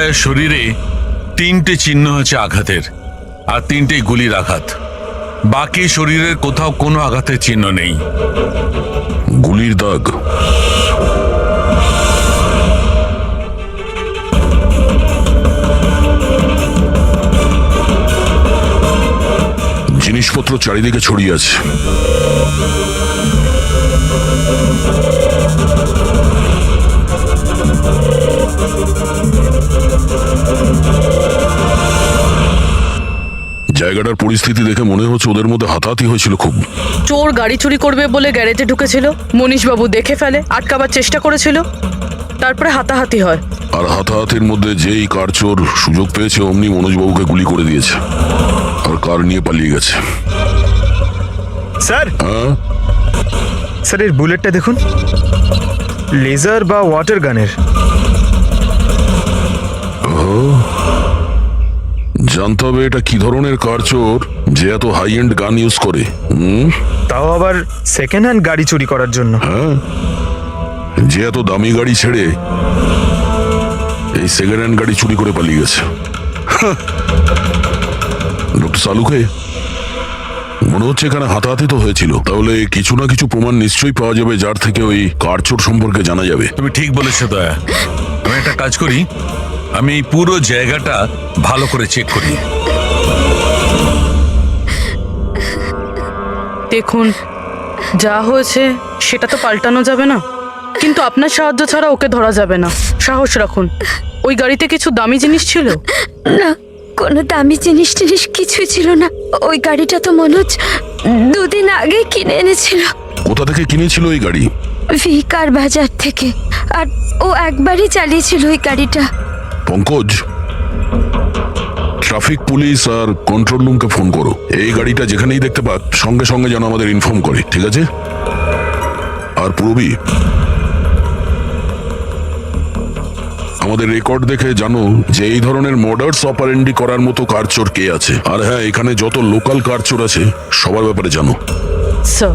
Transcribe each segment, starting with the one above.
Sir শরীরে 3টে চিহ্ন আছে আঘাতের, আর 3টেই গুলির আঘাত। বাকি শরীরের কোথাও কোনো আঘাতের চিহ্ন নেই। গুলির দাগ? জিনিসপত্র চারিদিকে ছড়িয়ে আছে। জায়গাটার পরিস্থিতি দেখে মনে হচ্ছে ওদের মধ্যে হাতাহাতি হয়েছিল খুব। চোর গাড়ি চুরি করবে বলে গ্যারেজে ঢুকেছিল, মনীশবাবু দেখে ফেলে, আটকাবার চেষ্টা করেছিল, তারপরে হাতাহাতি হয়। আর হাতাহাতির মধ্যে যেই কার চোর সুযোগ পেয়েছে অমনি মনোজবাবুকে গুলি করে দিয়েছে আর কার নিয়ে পালিয়ে গেছে। স্যার, হ্যাঁ স্যার এর বুলেটটা দেখুন, লেজার বা ওয়াটার গানের। জানতে হবে এটা কি ধরনের কার চোর যে এত হাই এন্ড গান ইউজ করে। তাও আবার সেকেন্ড হ্যান্ড গাড়ি চুরি করার জন্য। হ্যাঁ, যে এত দামি গাড়ি ছেড়ে এই সেকেন্ড হ্যান্ড গাড়ি চুরি করে পালিয়ে গেছে। ডক্টর সালুকে, মনে হচ্ছে এখানে হাতাহাতি তো হয়েছিল, তাহলে কিছু না কিছু প্রমাণ নিশ্চয়ই পাওয়া যাবে যার থেকে ওই কার চোর সম্পর্কে জানা যাবে। তুমি ঠিক বলেছো দয়া। আমি একটা কাজ করি, আমি এই পুরো জায়গাটা ভালো করে চেক করি। দেখুন, যা হয়েছে সেটা তো পাল্টানো যাবে না, কিন্তু আপনার সাহায্য ছাড়া ওকে ধরা যাবে না। সাহস রাখুন। ওই গাড়িতে কিছু দামি জিনিস ছিল? না, কোনো দামি জিনিস টিনিস কিছুই ছিল না। ওই গাড়িটা তো মনোজ 2 দিন আগে কিনে এনেছিল। কোথা থেকে কিনেছিল এই গাড়ি? ভিকার বাজার থেকে। আর ও একবারই চালিয়েছিল ওই গাড়িটা। পঙ্কজ, ট্রাফিক পুলিশ আর কন্ট্রোল রুমকে ফোন করো। এই গাড়িটা যেখানেই দেখতে পাক সঙ্গে সঙ্গে যেন আমাদের ইনফর্ম করে, ঠিক আছে? আর পূরবী, আমাদের রেকর্ড দেখে জানো যে এই ধরনের মর্ডার্স অপারেন্ডি করার মতো কার চোর কে আছে। আর হ্যাঁ, এখানে যত লোকাল কার চোর আছে সবার ব্যাপারে জানো। স্যার,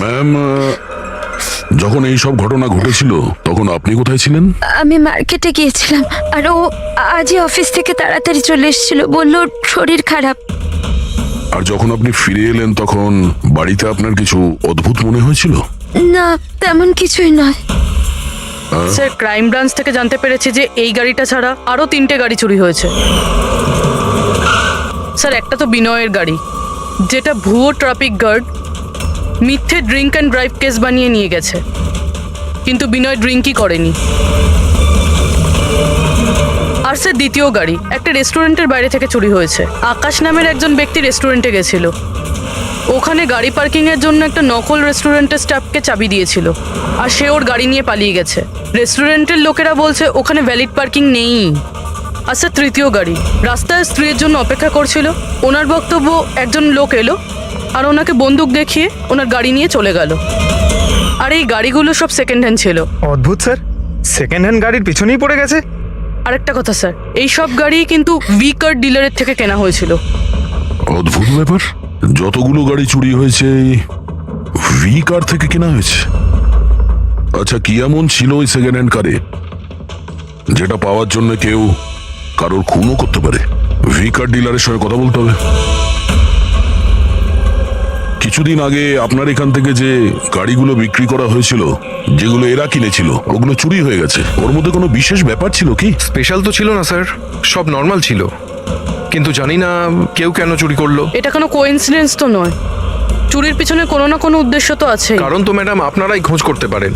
ম্যাম, যখন এই সব ঘটনা ঘটেছিল তখন আপনি কোথায় ছিলেন? আমি মার্কেটে গিয়েছিলাম, আর ও আজই অফিস থেকে তাড়াতাড়ি চলে এসেছিল, বললো ওর শরীর খারাপ। আর যখন আপনি ফিরে এলেন তখন বাড়িতে আপনার কিছু অদ্ভুত মনে হয়েছিল? না, তেমন কিছুই নয়। স্যার, ক্রাইম ব্রাঞ্চ থেকে জানতে পেরেছি যে এই গাড়িটা ছাড়া আরো 3টে গাড়ি চুরি হয়েছে। স্যার, একটা তো বিনয়ের গাড়ি, যেটা ভুয়ো ট্রাফিক গার্ড মিথ্যে ড্রিঙ্ক অ্যান্ড ড্রাইভ কেস বানিয়ে নিয়ে গেছে, কিন্তু বিনয় ড্রিঙ্কই করেনি। আর স্যার, দ্বিতীয় গাড়ি একটা রেস্টুরেন্টের বাইরে থেকে চুরি হয়েছে। আকাশ নামের একজন ব্যক্তি রেস্টুরেন্টে গেছিল, ওখানে গাড়ি পার্কিংয়ের জন্য একটা নকল রেস্টুরেন্টের স্টাফকে চাবি দিয়েছিল, আর সে ওর গাড়ি নিয়ে পালিয়ে গেছে। রেস্টুরেন্টের লোকেরা বলছে ওখানে ভ্যালিড পার্কিং নেই। আর স্যার, তৃতীয় গাড়ি রাস্তায় স্ত্রীর জন্য অপেক্ষা করছিল, ওনার বক্তব্য একজন লোক এলো আর ওনাকে বন্দুক দেখিয়ে ওনার গাড়ি নিয়ে চলে গেল। আর এই গাড়িগুলো সব সেকেন্ড হ্যান্ড ছিল। অদ্ভুত স্যার, সেকেন্ড হ্যান্ড গাড়ির পিছনেই পড়ে গেছে। আরেকটা কথা স্যার, এই সব গাড়ি কিন্তু ভি কার ডিলারের থেকে কেনা হয়েছিল। অদ্ভুত ব্যাপার, যতগুলো গাড়ি চুরি হয়েছে ভি কার থেকে কেনা হয়েছে। আচ্ছা, কি এমন ছিল ওই সেকেন্ড হ্যান্ড কারে যেটা পাওয়ার জন্য কেউ কারোর খুনও করতে পারে? ভি কার ডিলারের সঙ্গে কথা বলতে হবে। কিছুদিন আগে আপনার এখান থেকে যে গাড়িগুলো বিক্রি করা হয়েছিল, যেগুলো এরা কিনেছিল, ওগুলো চুরি হয়ে গেছে। ওর মধ্যে কোনো বিশেষ ব্যাপার ছিল কি? স্পেশাল তো ছিল না স্যার, সব নর্মাল ছিল, কিন্তু জানি না কেউ কেন চুরি করলো। এটা কোনো কোইন্সিডেন্স তো নয়, চুরির পিছনে কোনো না কোনো উদ্দেশ্য তো আছে। কারণ তো ম্যাডাম আপনারাই খোঁজ করতে পারেন,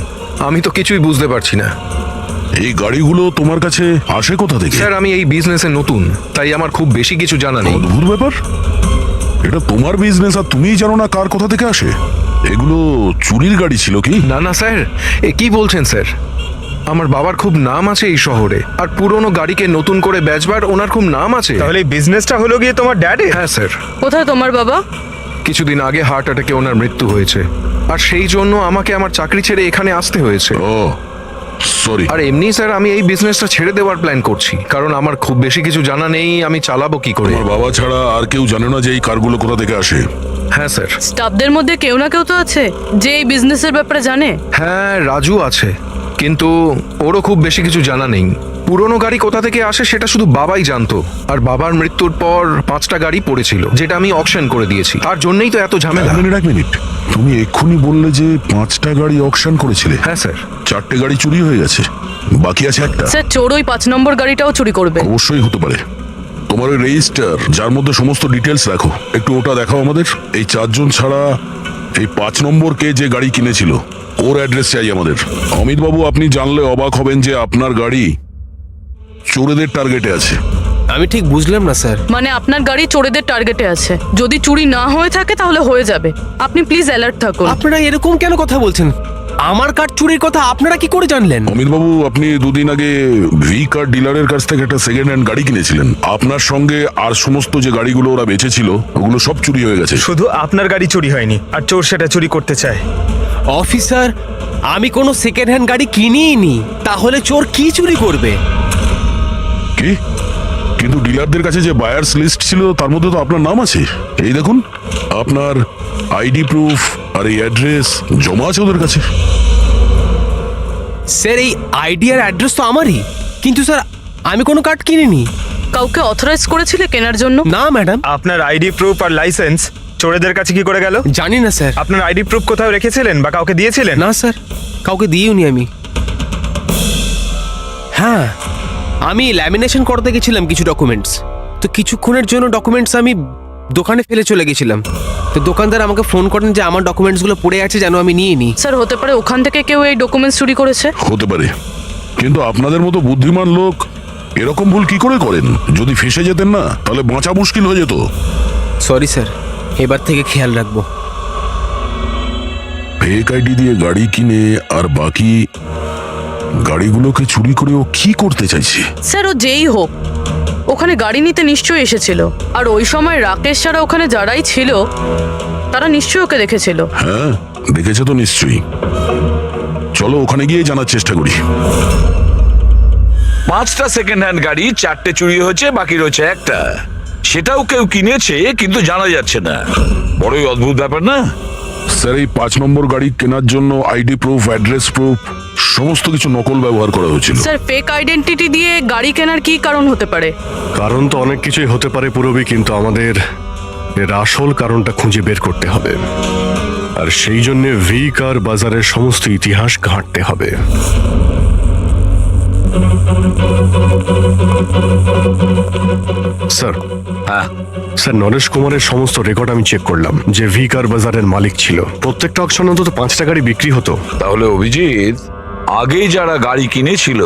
আমি তো কিছুই বুঝতে পারছি না। এই গাড়িগুলো তোমার কাছে আসে কোথা থেকে? স্যার, আমি এই বিজনেসে নতুন, তাই আমার খুব বেশি কিছু জানা নেই। অদ্ভুত ব্যাপার, এটা তোমার বিজনেস আর তুমিই জানো না কার কোথা থেকে আসে? এগুলো চুরির গাড়ি ছিল কি? না না স্যার, এ কি বলছেন স্যার? আমার বাবার খুব নাম আছে এই শহরে, আর পুরনো গাড়িকে নতুন করে বেচবার ওনার খুব নাম আছে। তাহলে এই বিজনেসটা হলো গিয়ে তোমার ড্যাডে? হ্যাঁ স্যার, কোথায় তোমার বাবা? কিছুদিন আগে হার্ট অ্যাটাকে ওনার মৃত্যু হয়েছে, আর সেই জন্য আমাকে আমার চাকরি ছেড়ে এখানে আসতে হয়েছে। ও সরি। আর এমনি স্যার, আমি এই বিজনেসটা ছেড়ে দেওয়ার প্ল্যান করছি, কারণ আমার খুব বেশি কিছু জানা নেই, আমি চালাবো কি করে। তোমার বাবা ছাড়া আর কেউ জানে না যে এই কারগুলো কোথা থেকে আসে? হ্যাঁ স্যার। স্টাফদের মধ্যে কেউ না কেউ তো আছে যে এই বিজনেসের ব্যাপারে জানে। হ্যাঁ, রাজু আছে, কিন্তু ওরও খুব বেশি কিছু জানা নেই। পুরনো গাড়ি কোথা থেকে আসে সেটা শুধু বাবাই জানতো। আর বাবার মৃত্যুর পর 5টা গাড়ি পড়েছিল, যেটা আমি অকশন করে দিয়েছি। তার জন্যই তো এত ঝামেলা। এক মিনিট, তুমি এক্ষুনি বললে যে 5টা গাড়ি অকশন করেছিলে। হ্যাঁ স্যার। 4টে গাড়ি চুরি হয়ে গেছে, বাকি আছে একটা। স্যার চোর ওই 5 নম্বর গাড়িটাও চুরি করবে। অবশ্যই হতে পারে। তোমার ওই রেজিস্টার যার মধ্যে সমস্ত ডিটেলস রাখো, একটু ওটা দেখাও আমাদের। এই 4 জন ছাড়া এই 5 নম্বর কে যে গাড়ি কিনেছিল ওর অ্যাড্রেস চাই আমাদের। অমিত বাবু, আপনি জানলে অবাক হবেন যে আপনার গাড়ি চোরেদের টার্গেটে আছে। আমি ঠিক বুঝলাম না স্যার। মানে আপনার গাড়ি চোরেদের টার্গেটে আছে। যদি চুরি না হয়ে থাকে তাহলে হয়ে যাবে। আপনি প্লিজ অ্যালার্ট থাকুন। আপনারা এরকম কেন কথা বলছেন? আমার কার চুরির কথা আপনারা কি করে জানলেন? অমিত বাবু, আপনি দুদিন আগে ভি কার ডিলারের কাছ থেকে একটা সেকেন্ড হ্যান্ড গাড়ি কিনেছিলেন। আপনার সঙ্গে আর সমস্ত যে গাড়িগুলো ওরা বেচেছিল ওগুলো সব চুরি হয়ে গেছে। শুধু আপনার গাড়ি চুরি হয়নি, আর চোর সেটা চুরি করতে চায়। অফিসার, আমি কোনো সেকেন্ড হ্যান্ড গাড়ি কিনিই নি, তাহলে চোর কি চুরি করবে? কি? কিন্তু ডিলারদের কাছে যে বায়ার্স লিস্ট ছিল তার মধ্যে তো আপনার নাম আছে। এই দেখুন, আপনার আইডি প্রুফ আর এই অ্যাড্রেস জমা আছে ওদের কাছে। স্যার, এই আইডিয়ার অ্যাড্রেস তো আমারই, কিন্তু স্যার আমি কোনো কার্ড কিনিনি। কাউকে অথরাইজ করেছিলে কেনার জন্য? না ম্যাডাম। আপনার আইডি প্রুফ আর লাইসেন্স চোরেদের কাছে কি করে গেল? জানি না স্যার। আপনার আইডি প্রুফ কোথাও রেখেছিলেন বা কাউকে দিয়েছিলেন? না স্যার, কাউকে দিইনি আমি। হ্যাঁ, আমি ল্যামিনেশন করতে গেছিলাম কিছু ডকুমেন্টস, তো কিছুক্ষণের জন্য ডকুমেন্টস আমি দোকানে ফেলে চলে গেছিলাম। তো দোকানদার আমাকে ফোন করেন যে আমার ডকুমেন্টসগুলো পড়ে আছে, যেন আমি নিয়ে নিই। স্যার হতে পারে ওখান থেকে কেউ এই ডকুমেন্টস চুরি করেছে। হতে পারে, কিন্তু আপনাদের মতো বুদ্ধিমান লোক এরকম ভুল কি করে করেন? যদি ফেঁসে যেতেন না তাহলে বাঁচা মুশকিল হয়ে যেত। সরি স্যার, এবার থেকে খেয়াল রাখবো। ফেক আইডি দিয়ে গাড়ি কিনে আর বাকি গাড়িগুলোকে চুরি করে ও কি করতে চাইছে? স্যার ও যেই হোক, ওখানে গাড়ি নিতে নিশ্চয়ই এসেছিল। আর ওই সময় রাকেশ ছাড়া ওখানে যারাই ছিল তারা নিশ্চয়ই ওকে দেখেছিল। হ্যাঁ, দেখেছে তো নিশ্চয়ই। চলো ওখানে গিয়ে জানার চেষ্টা করি। 5টা সেকেন্ড হ্যান্ড গাড়ি, 4টে চুরি হয়েছে, বাকি রয়েছে একটা। সেটাও কেউ কিনেছে কিন্তু জানা যাচ্ছে না। বড়ই অদ্ভুত ব্যাপার না? স্যার, এই 5 নম্বর গাড়ি কেনার জন্য আইডি প্রুফ, অ্যাড্রেস প্রুফ সমস্ত কিছু নকল ব্যবহার করা হয়েছিল। স্যার ফেক আইডেন্টিটি দিয়ে গাড়ি কেনার কি কারণ হতে পারে? কারণ তো অনেক কিছুই হতে পারে পুরবী, কিন্তু আমাদের এর আসল কারণটা খুঁজে বের করতে হবে। আর সেই জন্য ভি কার বাজারের সমস্ত ইতিহাস ঘাঁটতে হবে। স্যার, হ্যাঁ, স্যার নরেশ কুমারের সমস্ত রেকর্ড আমি চেক করলাম, যে ভি কার বাজারের মালিক ছিল। প্রত্যেকটা অকশন অন্তত 5টা গাড়ি বিক্রি হতো। তাহলে অভিজিৎ, আগেই যারা গাড়ি কিনেছিল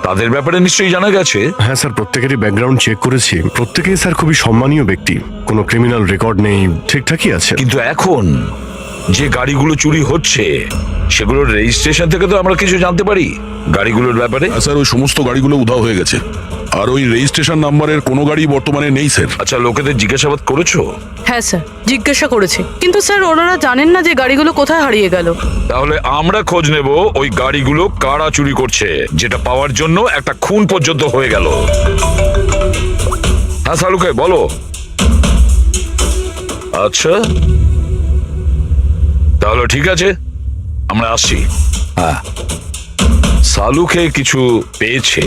তাদের ব্যাপারে নিশ্চয়ই জানা গেছে। হ্যাঁ স্যার, প্রত্যেকেরই ব্যাকগ্রাউন্ড চেক করেছি। প্রত্যেকেই স্যার খুবই সম্মানীয় ব্যক্তি, কোনো ক্রিমিনাল রেকর্ড নেই, ঠিকঠাকই আছে। কিন্তু এখন যে গাড়িগুলো চুরি হচ্ছে সেগুলোর রেজিস্ট্রেশন থেকে তো আমরা কিছু জানতে পারি গাড়িগুলোর ব্যাপারে। হ্যাঁ স্যার, ওই সমস্ত গাড়িগুলো উধাও হয়ে গেছে, আর ওই রেজিস্ট্রেশন নাম্বারের কোনো গাড়ি বর্তমানে নেই স্যার। আচ্ছা, লোকেদের জিজ্ঞাসাবাদ করেছো? হ্যাঁ স্যার, জিজ্ঞাসা করেছি, কিন্তু স্যার ওনারা জানেন না যে গাড়িগুলো কোথায় হারিয়ে গেল। তাহলে আমরা খোঁজ নেব ওই গাড়িগুলো কারা চুরি করছে, যেটা পাওয়ার জন্য একটা খুন পর্যন্ত হয়ে গেল। হ্যাঁ সালুকে বলো। আচ্ছা, তাহলে ঠিক আছে, আমরা আসছি। হ্যাঁ, সালুকে কিছু পেয়েছে।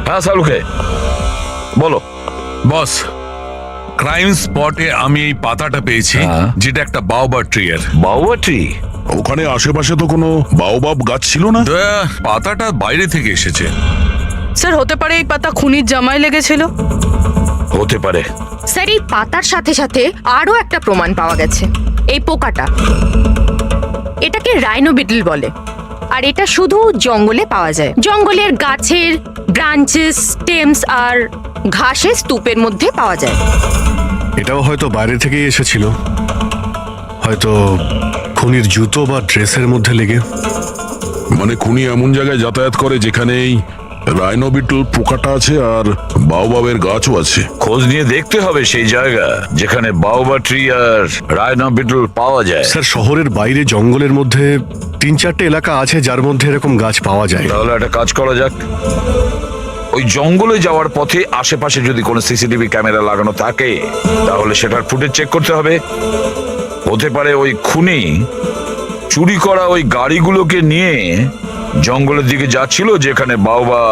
হ্যাঁ সালুকে বলো। বস, ক্রাইম স্পটে আমি এই পাতাটা পেয়েছি, হ্যাঁ। যেটা একটা বাওবা ট্রি এর। বাউয়া ট্রি? ওখানে আশেপাশে তো কোনো বাওবাব গাছ ছিল না। পাতাটা বাইরে থেকে এসেছে। স্যার হতে পারে এই পাতা খুনির জামায় লেগেছিল। হতে পারে। স্যার এই পাতার সাথে সাথে আরো একটা প্রমাণ পাওয়া গেছে। এই পোকাটা, এটাকে রাইনো বিটল বলে, আর এটা শুধু জঙ্গলে পাওয়া যায়। জঙ্গলের গাছের ব্রাঞ্চেস, স্টেমস আর ঘাসের স্তূপের মধ্যে পাওয়া যায়। এটাও হয়তো বাইরে থেকেই এসেছিল, হয়তো খুনির জুতো বা ড্রেসের মধ্যে লেগে। মানে খুনি এমন জায়গায় যাতায়াত করে যেখানেই রাইনো বিটল পোকাটা আছে আর বাওবাবের গাছও আছে। খোঁজ নিয়ে দেখতে হবে সেই জায়গা যেখানে বাউবা ট্রি আর রাইনো বিটল পাওয়া যায়। স্যার, শহরের বাইরে জঙ্গলের মধ্যে 3-4টে এলাকা আছে যার মধ্যে এরকম গাছ পাওয়া যায়। তাহলে একটা কাজ করা যাক, ওই জঙ্গলে যাওয়ার পথে আশেপাশে যদি কোনো সিসিটিভি ক্যামেরা লাগানো থাকে তাহলে সেটার ফুটেজ চেক করতে হবে। হতে পারে ওই খুনি চুরি করা ওই গাড়িগুলোকে নিয়ে জঙ্গলের দিকে যাচ্ছিল যেখানে বাওবা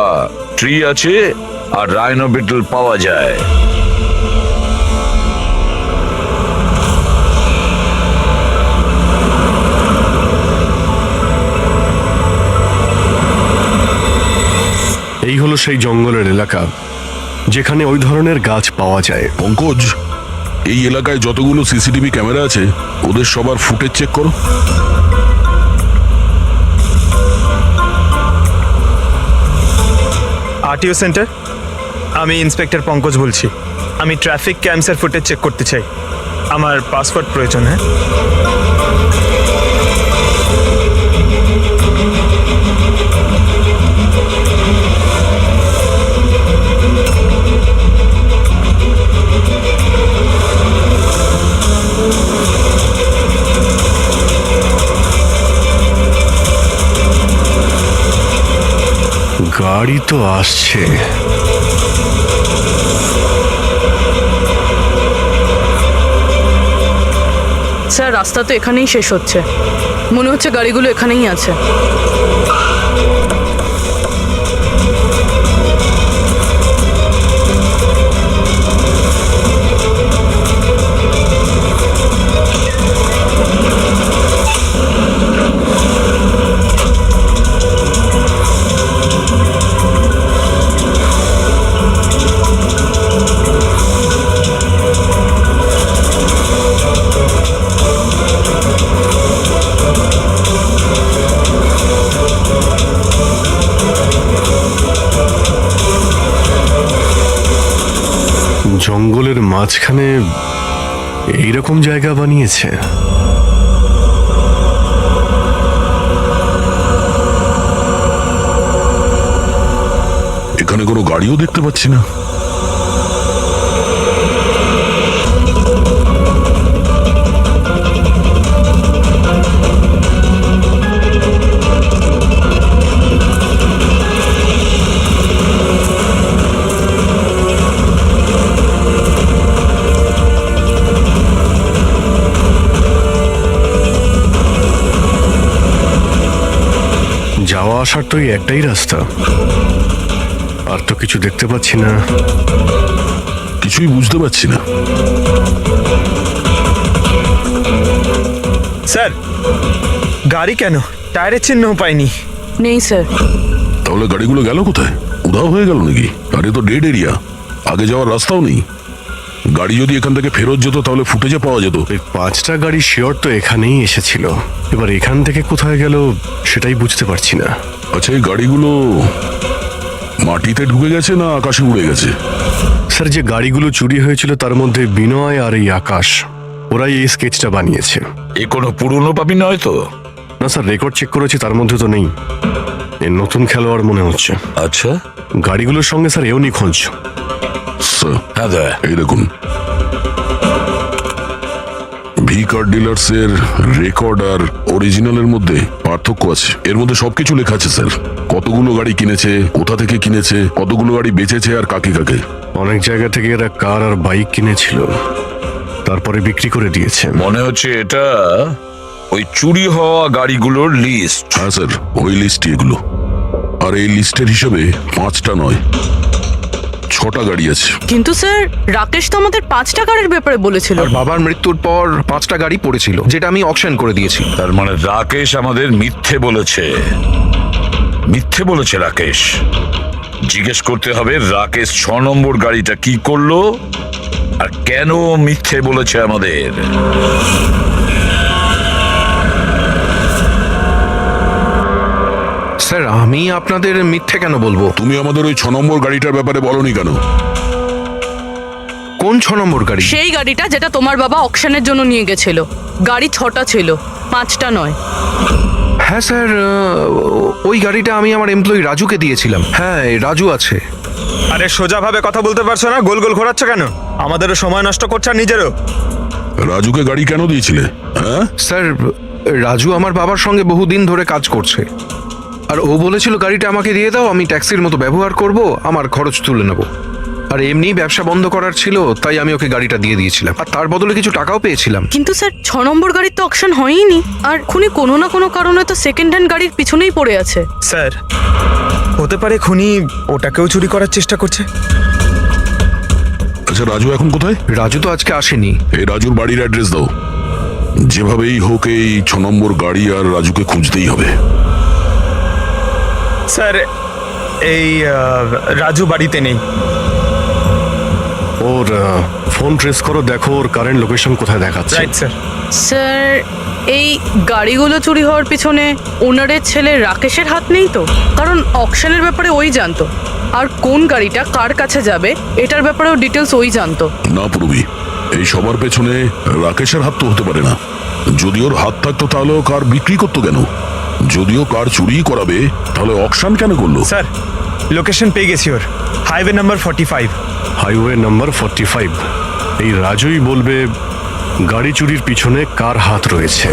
ট্রি আছে আর রাইনো বিটল পাওয়া যায়। এই হলো সেই জঙ্গলের এলাকা যেখানে ওই ধরনের গাছ পাওয়া যায়। পঙ্কজ, এই এলাকায় যতগুলো সিসিটিভি ক্যামেরা আছে ওদের সবার ফুটেজ চেক করো। আরটিও সেন্টার, আমি ইন্সপেক্টর পঙ্কজ বলছি। আমি ট্রাফিক ক্যামসের ফুটেজ চেক করতে চাই। আমার পাসপোর্ট প্রয়োজন। হ্যাঁ, গাড়ি তো আসছে। স্যার রাস্তা তো এখানেই শেষ হচ্ছে, মনে হচ্ছে গাড়িগুলো এখানেই আছে। জঙ্গলের মাঝখানে এইরকম জায়গা বানিয়েছে। এখানে কোনো গাড়িও দেখতে পাচ্ছি না। যাওয়া আসার তো এই একটাই রাস্তা, আর তো কিছু দেখতে পাচ্ছি না। কিছুই বুঝতে পারছি না। স্যার গাড়ি কেন? টায়ারের চিহ্নও পাইনি। নেই স্যার। তাহলে গাড়িগুলো গেল কোথায়? উধাও হয়ে গেল নাকি? আরে তো ডেড এরিয়া, আগে যাওয়ার রাস্তাও নেই। গাড়ি যদি এখান থেকে ফেরত যেত তাহলে ফুটেজে পাওয়া যেত। এই 5টা গাড়ি শিওর তো এখানেই এসেছিল, এবার এখান থেকে কোথায় গেল সেটাই বুঝতে পারছি না। আচ্ছা, এই গাড়িগুলো মাটিতে ঢুকে গেছে না আকাশে উড়ে গেছে? স্যার, যে গাড়িগুলো চুরি হয়েছিল তার মধ্যে বিনয় আর এই আকাশ, ওরাই এই স্কেচটা বানিয়েছে। এ কোনো পুরনো পাপি নয় তো? না স্যার, রেকর্ড চেক করেছি, তার মধ্যে তো নেই। এ নতুন খেলোয়াড় মনে হচ্ছে। আচ্ছা, গাড়িগুলোর সঙ্গে স্যার এও নিখোঁজ। হ্যাঁ দা, এই দেখুন, ভি কার ডিলার্স এর রেকর্ড আর অরিজিনালের মধ্যে পার্থক্য আছে। এর মধ্যে সবকিছু লেখা আছে স্যার, কতগুলো গাড়ি কিনেছে, কোথা থেকে কিনেছে, কতগুলো গাড়ি বেচেছে আর কাকে কাকে। অনেক জায়গা থেকে এরা কার আর বাইক কিনেছিল, তারপরে বিক্রি করে দিয়েছে। মনে হচ্ছে এটা ওই চুরি হওয়া গাড়িগুলোর লিস্ট। হ্যাঁ স্যার, ওই লিস্টই এগুলো। আর এই লিস্টের হিসাবে 5টা নয়, 6টা গাড়ি আছে। কিন্তু স্যার রাকেশ তো আমাদের 5টা গাড়ির ব্যাপারে বলেছিল। আর বাবার মৃত্যুর পর 5টা গাড়ি পড়েছিল যেটা আমি অকশন করে দিয়েছি। তার মানে রাকেশ আমাদের মিথ্যে বলেছে। মিথ্যে বলেছে রাকেশ। জিজ্ঞেস করতে হবে রাকেশ 6 নম্বর গাড়িটা কি করলো আর কেন মিথ্যে বলেছে আমাদের। স্যার, আমি আপনাদের মিথ্যে কেন বলবো? তুমি আমাদের ওই 6 নম্বর গাড়িটার ব্যাপারে বলনি কেন? কোন 6 নম্বর গাড়ি? সেই গাড়িটা যেটা তোমার বাবা অকশনের জন্য নিয়ে গেছিল। গাড়ি 6টা ছিল, 5টা নয়। হ্যাঁ স্যার, ওই গাড়িটা আমি আমার এমপ্লয়ি রাজুকে দিয়েছিলাম। হ্যাঁ, রাজু আছে। আরে সোজাভাবে কথা বলতে পারছো না? গোল গোল ঘোরাচ্ছ কেন? আমাদেরও সময় নষ্ট করছো আর নিজেরও। রাজুকে গাড়ি কেন দিয়েছিলে? হ্যাঁ স্যার, রাজু আমার বাবার সঙ্গে বহুদিন ধরে কাজ করছে, আর ও বলেছিল গাড়িটা আমাকে দিয়ে দাও, আমি ট্যাক্সির মতো ব্যবহার করব, আমার খরচ তুলে নেব। আর এমনি ব্যবসা বন্ধ করার ছিল, তাই আমি ওকে গাড়িটা দিয়ে দিয়েছিলাম, আর তার বদলে কিছু টাকাও পেয়েছিলাম। কিন্তু স্যার 6 নম্বর গাড়ির তো অকশন হয়নি, আর খুনি কোনো না কোনো কারণে তো সেকেন্ড হ্যান্ড গাড়ির পিছনেই পড়ে আছে। স্যার, হতে পারে খুনি ওটাকেও চুরি করার চেষ্টা করছে। আচ্ছা, রাজু এখন কোথায়? রাজু তো আজকে আসেনি। এই রাজুর বাড়ির অ্যাড্রেস দাও। যেভাবেই হোক এই 6 নম্বর গাড়ি আর রাজুকে খুঁজতেই হবে। স্যার, এই রাজু বাড়িতে নেই। ওর ফোন ট্রেস করো, দেখো ওর কারেন্ট লোকেশন কোথায় দেখাচ্ছে। Right sir. স্যার, এই গাড়িগুলো চুরি হওয়ার পিছনে ওনারের ছেলে রাকেশের হাত নেই তো? কারণ অকশনের ব্যাপারে ওই জানতো, আর কোন গাড়িটা কার কাছে যাবে এটার ব্যাপারেও ডিটেলস ওই জানতো। না পূর্বী, এই সবার পেছনে রাকেশের হাত তো হতে পারে না। যদি ওর হাত থাকতো তাহলে ও কার বিক্রি করতো কেন? যদিও কার চুরি করাবে তাহলে অকশন কেন করলো? স্যার, লোকেশন পেয়ে গেছি ওর, হাইওয়ে নাম্বার 45। Highway number 45। এই রাজুই বলবে গাড়ি চুরির পিছনে কার হাত রয়েছে।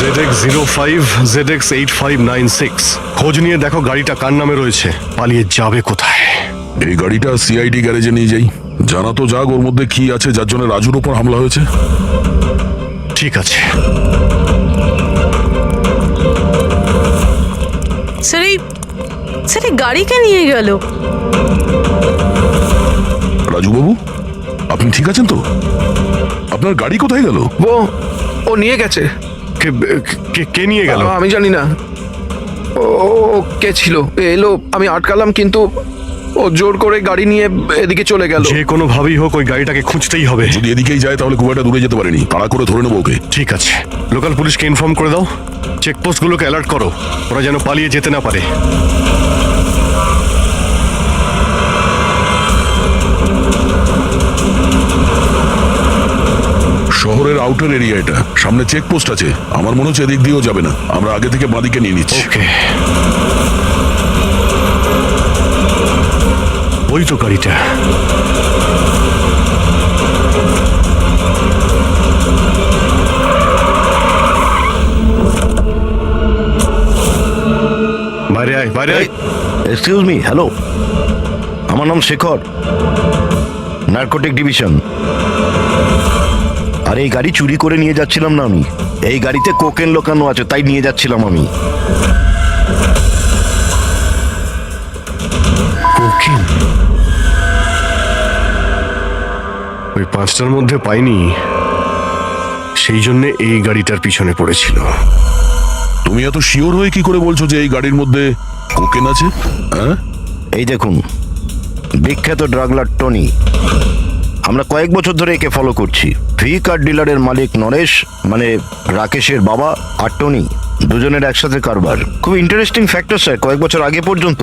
ZX05 ZX8596। খোঁজ নিয়ে দেখো গাড়িটা কার নামে রয়েছে, পালিয়ে যাবে কোথায়। এই গাড়িটা সিআইডি গ্যারেজে নিয়ে যাই, জানা তো যাক ওর মধ্যে কি আছে যার জন্য রাজুর উপর হামলা হয়েছে। ঠিক আছে। স্যার, এই গাড়িকে নিয়ে গেল। রাজুবাবু, আপনি ঠিক আছেন তো? আপনার গাড়ি কোথায় গেল? ও নিয়ে গেছে। কে নিয়ে গেল? আমি জানি না। ও কে ছিল, এলো, আমি আটকালাম, কিন্তু ও জোর করে গাড়ি নিয়ে এদিকে চলে গেল। যে কোনো ভাবেই হোক ওই গাড়িটাকে খুঁজতেই হবে। যদি এদিকেই যায় তাহলে খুব একটা দূরে যেতে পারেনি, তাড়া করে ধরে নেবো ওকে। ঠিক আছে, লোকাল পুলিশকে ইনফর্ম করে দাও, চেকপোস্টগুলোকে অ্যালার্ট করো, ওরা যেন পালিয়ে যেতে না পারে। শহরের আউটার এরিয়া এটা, সামনে চেকপোস্ট আছে। আমার মনে হচ্ছে এদিক দিয়েও যাবে না, আমরা আগে থেকে বাঁদিকে নিয়ে নিচ্ছি। ওকে, ওই তো গাড়িটা। বাইরে আয়, বাইরে আয়। এক্সকিউজ মি, হ্যালো, আমার নাম শেখর, নার্কোটিক ডিভিশন। আর এই গাড়ি চুরি করে নিয়ে যাচ্ছিলাম না আমি, এই গাড়িতে কোকেন লোকানো আছে তাই নিয়ে যাচ্ছিলাম আমি। কোকেন? ওই 5টার মধ্যে পাইনি, সেই জন্য এই গাড়িটার পিছনে পড়েছিল। তুমি এত শিওর হয়ে কি করে বলছো যে এই গাড়ির মধ্যে কোকেন আছে? হ্যাঁ, এই দেখুন, বিখ্যাত ড্রাগলার টনি, আমরা কয়েক বছর ধরে একে ফলো করছি। ভি কার ডিলারের মালিক নরেশ, মানে রাকেশের বাবা, আর টনি, দুজনের একসাথে কারবার। খুব ইন্টারেস্টিং ফ্যাক্টর স্যার, কয়েক বছর আগে পর্যন্ত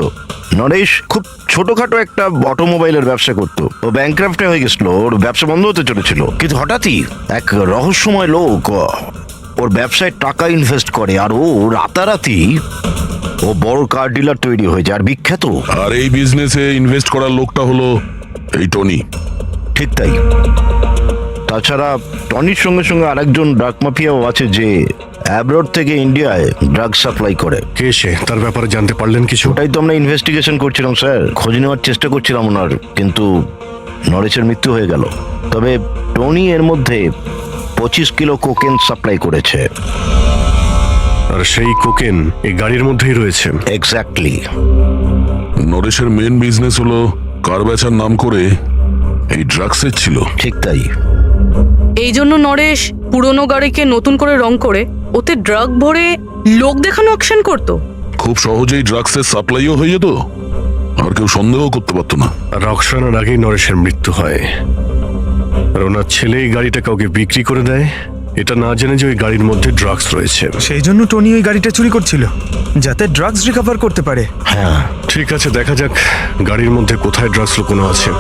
নরেশ খুব ছোটখাটো একটা অটোমোবাইলের ব্যবসা করতো। ও ব্যাংক্রাফ্টে হয়ে গেছিল, ওর ব্যবসা বন্ধ হতে চলেছিল, কিন্তু হঠাৎই এক রহস্যময় লোক ওর ব্যবসায় টাকা ইনভেস্ট করে, আর ও রাতারাতি ও বড় কার ডিলার তৈরি হয়েছে আর বিখ্যাত। আর এই বিজনেসে ইনভেস্ট করার লোকটা হলো এই টনি। ঠিক তাই। তাছাড়া টনির সঙ্গে সঙ্গে আরেকজন ড্রাগ মাফিয়াও আছে যে অ্যাব্রড থেকে ইন্ডিয়ায় ড্রাগ সাপ্লাই করে। কে সে? তার ব্যাপারে জানতে পারলেন কিছু? ওটাই তো আমরা ইনভেস্টিগেশন করছিলাম স্যার, খোঁজ নেওয়ার চেষ্টা করছিলাম ওনার, কিন্তু নরেশের মৃত্যু হয়ে গেল। তবে টনি এর মধ্যে 25 কিলো কোকেন সাপ্লাই করেছে। আর সেই কোকেন এই গাড়ির মধ্যেই রয়েছে। এক্স্যাক্টলি। নরেশের মেন বিজনেস হলো কার বেচার নাম করে এই ড্রাগসের ছিল। ঠিক তাই। এই জন্য নরেশ পুরনো গাড়িকে নতুন করে রং করে ওতে ড্রাগ ভরে লোক দেখানো অ্যাকশন করতো। খুব সহজেই ড্রাগসের সাপ্লাইও হয়ে যেত, আর কেউ সন্দেহ করতে পারতো না। আর রক্সানার আগেই নরেশের মৃত্যু হয়। আর ওনার ছেলে এই গাড়িটা কাউকে বিক্রি করে দেয়, এটা না জেনে যে ওই গাড়ির মধ্যে ড্রাগস রয়েছে। সেই জন্য টনি ওই গাড়িটা চুরি করছিল, যাতে ড্রাগস রিকভার করতে পারে। হ্যাঁ, ঠিক আছে, দেখা যাক গাড়ির মধ্যে কোথায় ড্রাগস লুকোনো আছে।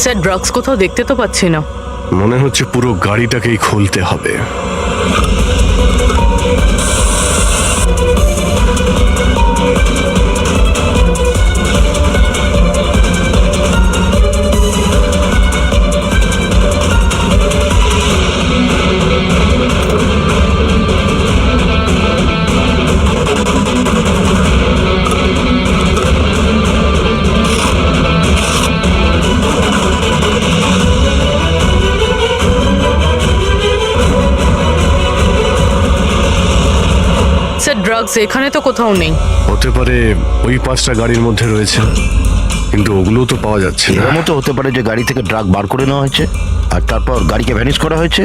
স্যার ড্রাগস কোথাও দেখতে তো পাচ্ছি না। মনে হচ্ছে পুরো গাড়িটাকেই খুলতে হবে। স্যার ড্রাগস এখানে তো কোথাও নেই। হতে পারে ওই 5টা গাড়ির মধ্যে রয়েছে, কিন্তু ওগুলোও তো পাওয়া যাচ্ছে না। এর মতো হতে পারে যে গাড়ি থেকে ড্রাগ বার করে নেওয়া হয়েছে আর তারপর গাড়িকে ভ্যানিশ করা হয়েছে।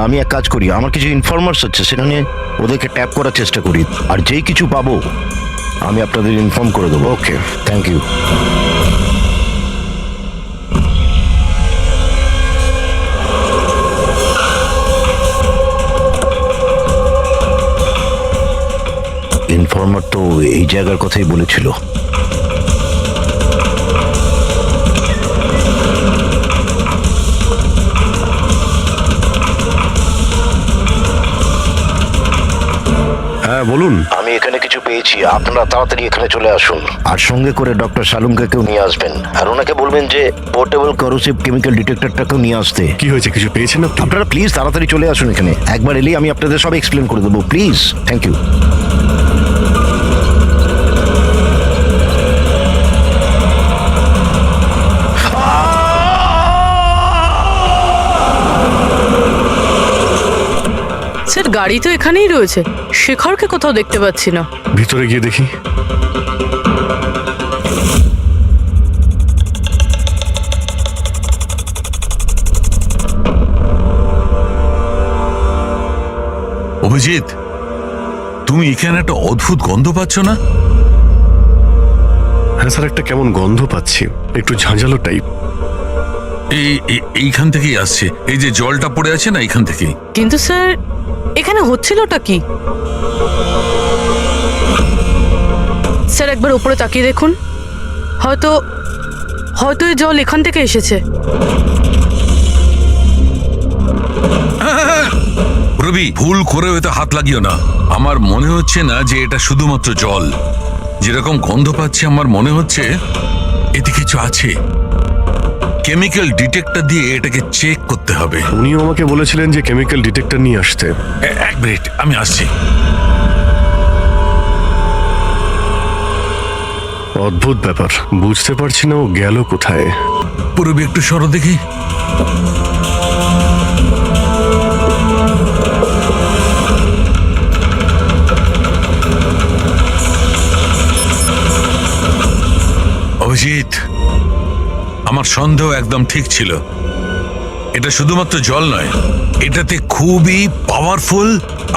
আমি এক কাজ করি, আমার কিছু ইনফরমার্স আছে, সেটা নিয়ে ওদেরকে ট্যাপ করার চেষ্টা করি, আর যেই কিছু পাবো আমি আপনাদের ইনফর্ম করে দেবো। ওকে, থ্যাংক ইউ। ইনফর্মার তো এই জায়গার কথাই বলেছিল। হ্যাঁ বলুন। আমি এখানে কিছু পেয়েছি, আপনারা তাড়াতাড়ি এখানে চলে আসুন, আর সঙ্গে করে ডক্টর শালুমকে কেউ নিয়ে আসবেন, আর ওনাকে বলবেন যে পোর্টেবল করোসিভ কেমিক্যাল ডিটেক্টরটাকেও নিয়ে আসতে। কি হয়েছে, কিছু পেয়েছেন আপনি? আপনারা প্লিজ তাড়াতাড়ি চলে আসুন এখানে, একবার এলেই আমি আপনাদের সব এক্সপ্লেন করে দেবো, প্লিজ। Thank you. স্যার গাড়ি তো এখানেই রয়েছে, শেখরকে কোথাও দেখতে পাচ্ছি না। ভিতরে গিয়ে দেখি। অভিজিৎ, তুমি এখানে একটা অদ্ভুত গন্ধ পাচ্ছ না? হ্যাঁ স্যার, একটা কেমন গন্ধ পাচ্ছি, একটু ঝাঁঝালো টাইপ। এইখান থেকেই আসছে, এই যে জলটা পড়ে আছে না, এইখান থেকেই। কিন্তু স্যার এখানে হচ্ছিলটা কি? স্যার একবার উপরে তাকিয়ে দেখুন, হয়তো হয়তো এই জল এখান থেকে এসেছে। রবি, ভুল করে হয়তো হাত লাগিও না। আমার মনে হচ্ছে না যে এটা শুধুমাত্র জল। যেরকম গন্ধ পাচ্ছি আমার মনে হচ্ছে এতে কিছু আছে। কেমিক্যাল ডিটেক্টর দিয়ে এটাকে চেক করতে হবে। উনিও আমাকে বলেছিলেন যে কেমিক্যাল ডিটেক্টর নিয়ে আসতে। এক মিনিট, আমি আসছি। অদ্ভুত ব্যাপার, বুঝতে পারছি না ও গেল কোথায়। পুরবি একটু সরো দেখি। অভিজিৎ, আমার সন্দেহ একদম ঠিক ছিল। এটা শুধুমাত্র জল নয়, এটাতে খুবই পাওয়ারফুল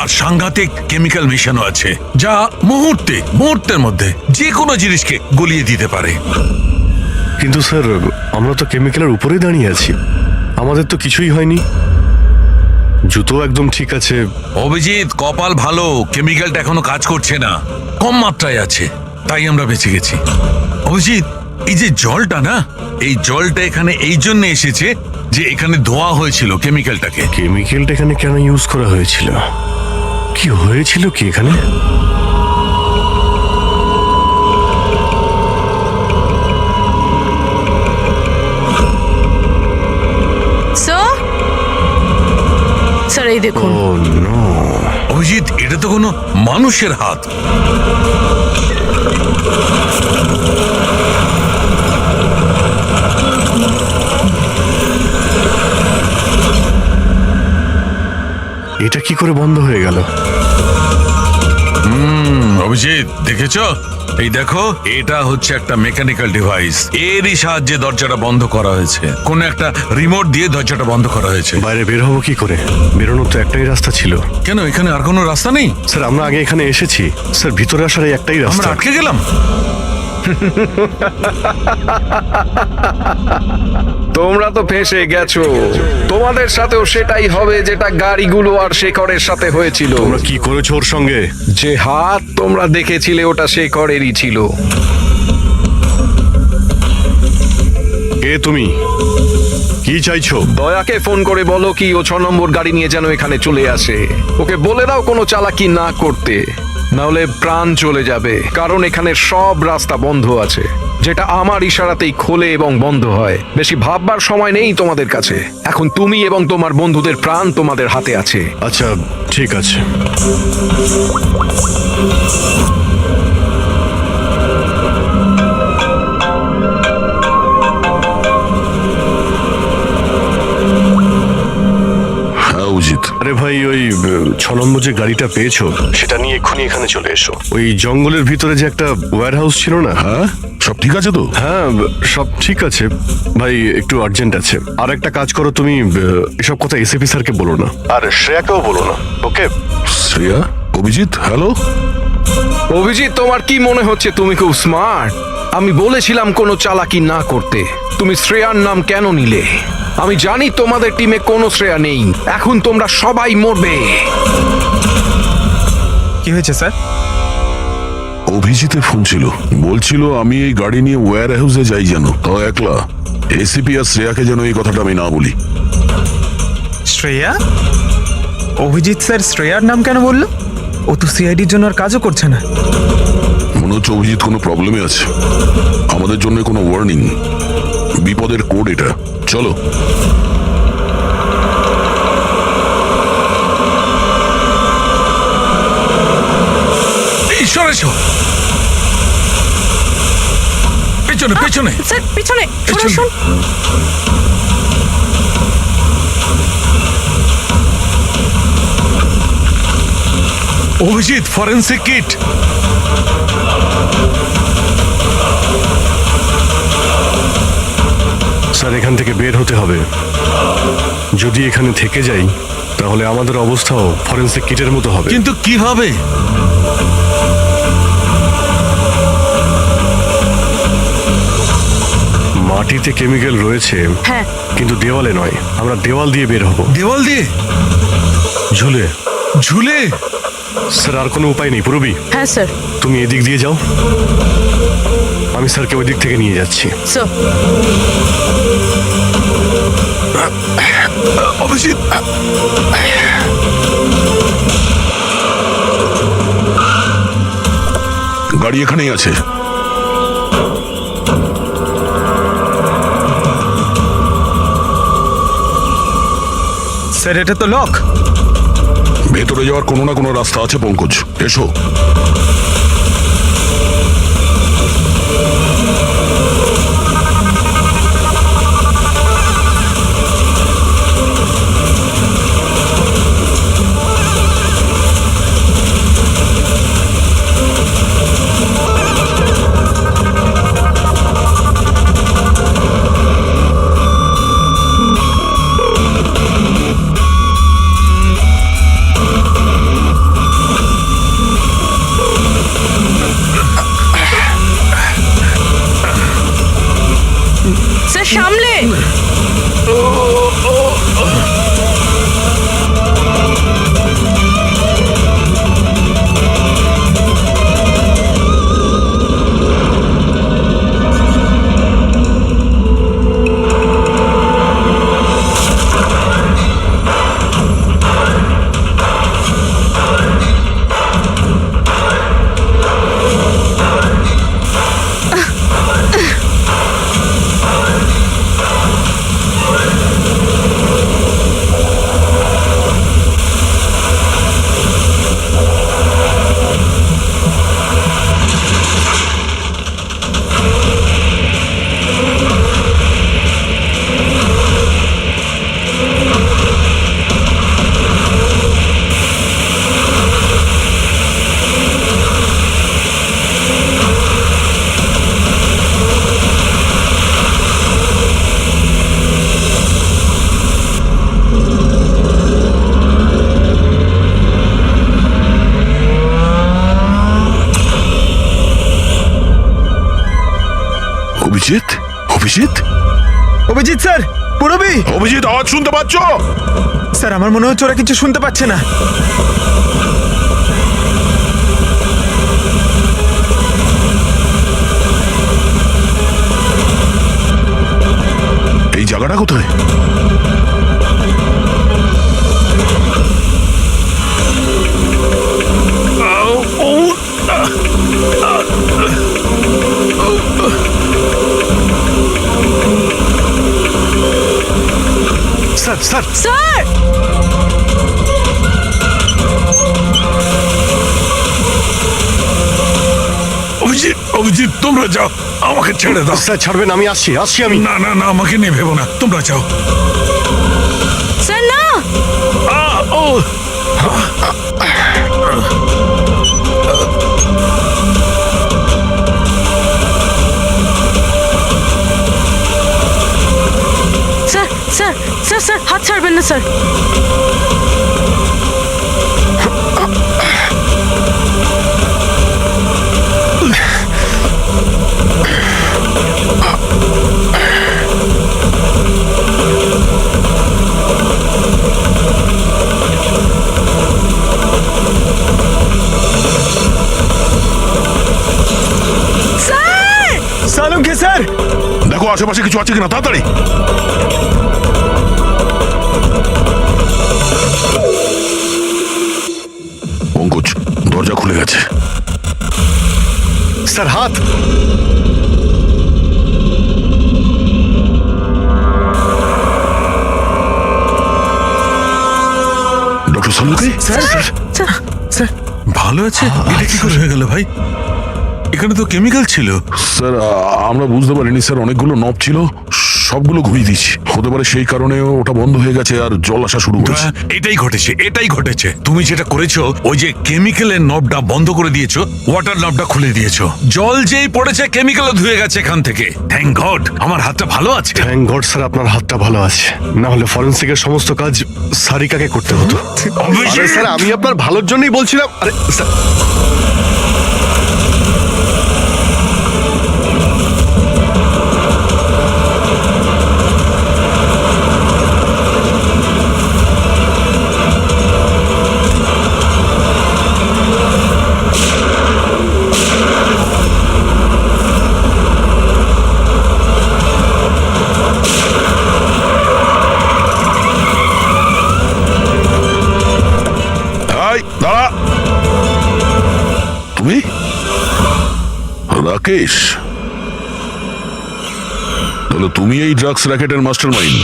আর সাংঘাতিক কেমিক্যাল মেশানো আছে, যা মুহূর্তের মধ্যে যে কোনো জিনিসকে গলিয়ে দিতে পারে। কিন্তু স্যার, আমরা তো কেমিক্যালের উপরেই দাঁড়িয়ে আছি, আমাদের তো কিছুই হয়নি, জুতো একদম ঠিক আছে। অভিজিৎ, কপাল ভালো, কেমিক্যালটা এখনো কাজ করছে না, কম মাত্রায় আছে, তাই আমরা বেঁচে গেছি। অভিজিৎ, এই যে জলটা না, এই জলটা এখানে এই জন্য এসেছে যে এখানে ধোয়া হয়েছিল কেমিক্যালটাকে। কেমিক্যালটা এখানে কেন ইউজ করা হয়েছিল? কি হয়েছিল কি এখানে? স্যার এই দেখুন। ও নো, অভিজিৎ, এটা তো কোনো মানুষের হাত। এটা কি করে বন্ধ হয়ে গেল? অভিজিৎ, দেখেছ? এই দেখো, এটা হচ্ছে একটা মেকানিক্যাল ডিভাইস। এরই সাহায্যে দরজাটা বন্ধ করা হয়েছে। কোন একটা রিমোট দিয়ে দরজাটা বন্ধ করা হয়েছে। বাইরে বের হবো কি করে? বেরোনোর তো একটাই রাস্তা ছিল। কেন, এখানে আর কোনো রাস্তা নেই? স্যার, আমরা আগে এখানে এসেছি। স্যার, ভিতরে আসার এই একটাই আমরা রাস্তা। আটকে গেলাম। তোমরা তো ফেঁসে গেছো। তোমাদের সাথেও সেটাই হবে যেটা গাড়িগুলো আর শেখরের সাথে হয়েছিল। তোমরা কি করেছো ওর সঙ্গে? যে হাত তোমরা দেখেছিলে ওটা শেখরেরই ছিল। কে তুমি? কি চাইছো? দয়াকে ফোন করে বলো কি ও 6 নম্বর গাড়ি নিয়ে যেন এখানে চলে আসে। ওকে বলে দাও কোনো চালাকি না করতে, না হলে প্রাণ চলে যাবে। কারণ এখানে সব রাস্তা বন্ধ আছে, যেটা আমার ইশারাতেই খোলে এবং বন্ধ হয়। বেশি ভাববার সময় নেই তোমাদের কাছে। এখন তুমি এবং তোমার বন্ধুদের প্রাণ তোমাদের হাতে আছে। আচ্ছা, ঠিক আছে। হ্যাঁ অভিজিৎ, আরে ভাই, ওই 6 নম্বর যে গাড়িটা পেয়েছো সেটা নিয়ে এক্ষুনি এখানে চলে এসো। ওই জঙ্গলের ভিতরে যে একটা ওয়্যার হাউস ছিল না? হ্যাঁ সব ঠিক আছে তো? হ্যাঁ, সব ঠিক আছে ভাই, একটু আর্জেন্ট আছে। আর একটা কাজ করো, তুমি এসব কথা এসএপি স্যারকে বলো না, আর শ্রেয়াকেও বলো না, ওকে? শ্রেয়া? অভিজিৎ, হ্যালো। অভিজিৎ, তোমার কি মনে হচ্ছে তুমি খুব স্মার্ট? আমি বলেছিলাম কোনো চালাকি না করতে। তুমি শ্রেয়ার নাম কেন নিলে? আমি জানি তোমাদের টিমে কোনো শ্রেয়া নেই। এখন তোমরা সবাই মরবে। কি হয়েছে স্যার? অভিজিতের ফোন ছিল, বলছিল আমি এই গাড়ি নিয়ে ওয়্যার হাউসে যাই যেন, তাও একলা। এসিপি আর শ্রেয়াকে যেন এই কথাটা আমি না বলি। শ্রেয়া? অভিজিৎ স্যার শ্রেয়ার নাম কেন বললো? ও তো সিআইডির জন্য আর কাজও করছে না। মনে হচ্ছে অভিজিৎ কোনো প্রবলেমে আছে। আমাদের জন্য কোনো ওয়ার্নিং, বিপদের কোড এটা। চলো। ঈশ্বর, এসো। পেছনে পেছনে। স্যার পিছনে সরে পেছনে। আসুন। Abhijit, forensic kit. স্যার, এখান থেকে বের হতে হবে। যদি এখানে থেকে যাই তাহলে আমাদের অবস্থাও ফরেন্সিক কিটের মতো হবে। কিন্তু কিভাবে? মাটিতে কেমিক্যাল রয়েছে, হ্যাঁ। কিন্তু দেওয়ালে নয়। আমরা দেওয়াল দিয়ে বের হব। দেওয়াল দিয়ে? ঝুলে। ঝুলে? স্যার, আর কোনো উপায় নেই। পুরবি, হ্যাঁ স্যার। তুমি এদিক দিয়ে যাও, আমি স্যারকে ওই দিক থেকে নিয়ে যাচ্ছি। স্যার অভিজিৎ, গাড়ি এখানেই আছে। স্যার, এটা তো লক। ভেতরে যাওয়ার কোনো না কোনো রাস্তা আছে পঙ্কজ, এসো। অভিজিৎ? অভিজিৎ স্যার, পুরবি অভিজিৎ, আওয়াজ শুনতে পাচ্ছ? স্যার, আমার মনে হচ্ছে ওরা কিছু শুনতে পাচ্ছে না। এই জায়গাটা কোথায়? Sir sir sir! Abhijit, Abhijit, তোমরা যাও, আমাকে ছেড়ে দাও। স্যার ছাড়বেন, আমি আসছি আমি। না না না, আমাকে নিয়ে ভেবো না, তোমরা যাও। স্যার না! ও স্যার স্যার স্যার স্যার, হাত ছাড়বেন না স্যার। সালুকে স্যার, দেখো আশেপাশে কিছু আছে কিনা, তাড়াতাড়ি। পঙ্কজ, দরজা খুলে গেছে। স্যার হাত। ডক্টর সালুকে? ভালো আছে? এটা কি করে হয়ে গেল ভাই? এখানে তো কেমিক্যাল ছিল। স্যার, আমরা বুঝতে পারিনি স্যার, অনেকগুলো নব ছিল, সবগুলো ঘুরিয়ে দিচ্ছি। হতে পারে সেই কারণে ওটা বন্ধ হয়ে গেছে আর জল আসা শুরু করেছে। এটাই ঘটেছে, এটাই ঘটেছে। তুমি যেটা করেছো, ওই যে কেমিক্যালের নবটা বন্ধ করে দিয়েছো, ওয়াটার নবটা খুলে দিয়েছো। জল যেই পড়েছে, কেমিক্যালও ধুয়ে গেছে এখান থেকে। থ্যাংক গড, আমার হাতটা ভালো আছে। থ্যাংক গড স্যার, আপনার হাতটা ভালো আছে, না হলে ফরেন্সিকের সমস্ত কাজ সারিকাকে করতে হতো। আরে স্যার, আমি আপনার ভালোর জন্যই বলছিলাম। আরে স্যার, এই, দাঁড়া। তুমি রাকেশ? তাহলে তুমি এই ড্রাগস র্যাকেটের মাস্টার মাইন্ড।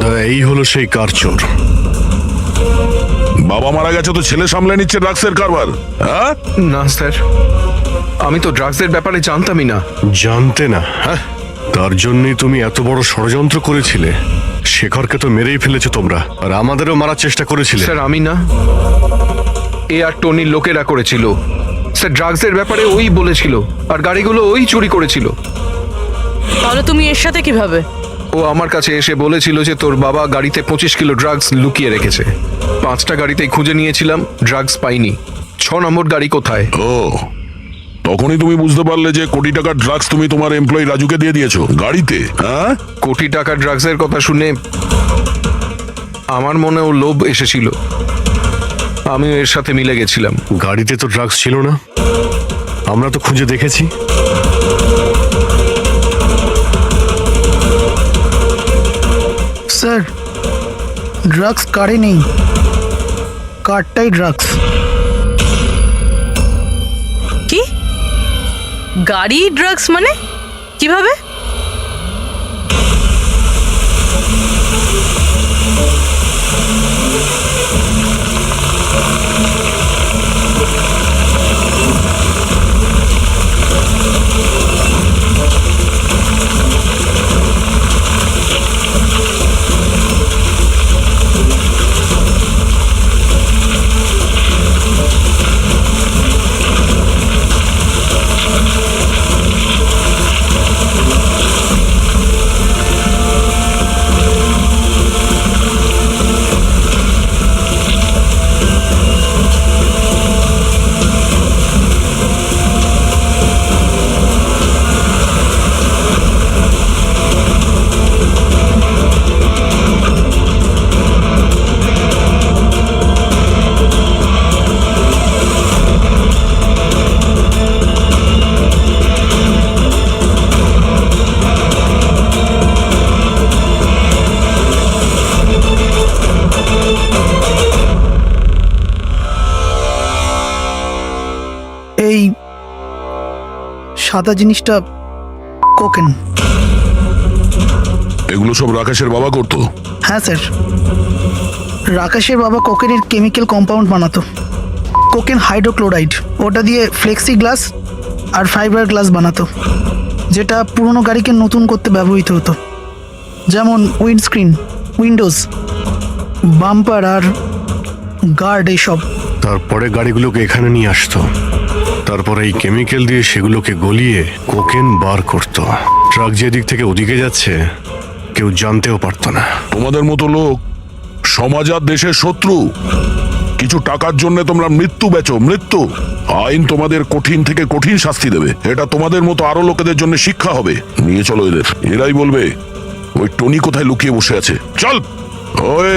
দাদা, এই হলো সেই কার চোর। বাবা মারা গেছে তো ছেলে সামলে নিচ্ছে ড্রাগসের কারবার, হ্যাঁ? না স্যার, আমি তো ড্রাগসের ব্যাপারে জানতামই না। জানতে না? হ্যাঁ, তার জন্যই তুমি এত বড় ষড়যন্ত্র করেছিলে। শেখরকে তো মেরেই ফেলেছো তোমরা, আর আমাদেরও মারার চেষ্টা করেছিলে। স্যার আমি না, এ আর টনির লোকেরা করেছিল। স্যার, ড্রাগসের ব্যাপারে ওই বলেছিল, আর গাড়িগুলো ওই চুরি করেছিল। তাহলে তুমি এর সাথে কিভাবে? ও আমার কাছে এসে বলেছিল যে তোর বাবা গাড়িতে 25 কিলো ড্রাগস লুকিয়ে রেখেছে। 5টা গাড়িতেই খুঁজে নিয়েছিলাম, ড্রাগস পাইনি। 6 নম্বর গাড়ি কোথায়? ও, তখনই তুমি বুঝতে পারলে যে কোটি টাকার ড্রাগস তুমি তোমার এমপ্লয়ি রাজুকে দিয়ে দিয়েছো গাড়িতে, হ্যাঁ? কোটি টাকার ড্রাগসের কথা শুনে আমার মনেও লোভ এসেছিল, আমিও এর সাথে মিলে গেছিলাম। গাড়িতে তো ড্রাগস ছিল না, আমরা তো খুঁজে দেখেছি। স্যার, ড্রাগস কারে নেই, কারটাই ড্রাগস। কি? গাড়ি ড্রাগস মানে কিভাবে? সাদা জিনিসটা কোকেন। এগুলো সব রাকেশের বাবা করতো? হ্যাঁ স্যার, রাকেশের বাবা কোকেনের কেমিক্যাল কম্পাউন্ড বানাতো, কোকেন হাইড্রোক্লোরাইড। ওটা দিয়ে ফ্লেক্সি গ্লাস আর ফাইবার গ্লাস বানাতো, যেটা পুরনো গাড়িকে নতুন করতে ব্যবহৃত হতো, যেমন উইন্ডস্ক্রিন, উইন্ডোজ, বাম্পার আর গার্ড এইসব। তারপরে গাড়িগুলোকে এখানে নিয়ে আসতো, তারপরে এই কেমিক্যাল দিয়ে সেগুলোকে গলিয়ে কোকেন বার করতো। ট্রাক যেদিক থেকে ওদিকে যাচ্ছে কেউ জানতেও পারতো না। তোমাদের মতো লোক সমাজ আর দেশের শত্রু। কিছু টাকার জন্য তোমরা মৃত্যু বেচো, মৃত্যু। আইন তোমাদের কঠিন থেকে কঠিন শাস্তি দেবে। এটা তোমাদের মতো আরো লোকেদের জন্য শিক্ষা হবে। নিয়ে চলো এদের, এরাই বলবে ওই টনি কোথায় লুকিয়ে বসে আছে। চল ওই